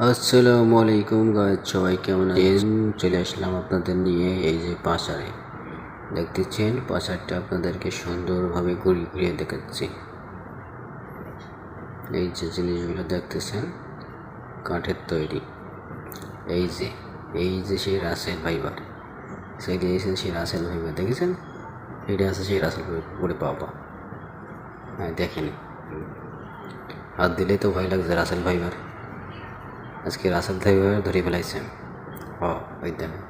আসসালামু আলাইকুম গাইস, সবাই কেমন আছেন? চলে আসলাম আপনাদের নিয়ে এই যে পাশারে দেখতেছেন। পাশারটা আপনাদেরকে সুন্দরভাবে ঘুরিয়ে দেখাচ্ছি। এই যে জিনিসগুলো দেখতেছেন কাঠের তৈরি। এই যে সেই রাসেল ফাইবার, সেই রাসেল ফাইবার দেখেছেন? এটা আছে সেই রাসেল ফাইবার পাবা। হ্যাঁ দেখেন, হাত দিলেই তো ভয় লাগছে। রাসেল ফাইবার আজকে রাসেল ফাইবার ধরে ফেলাইছে। ওই দেখেন।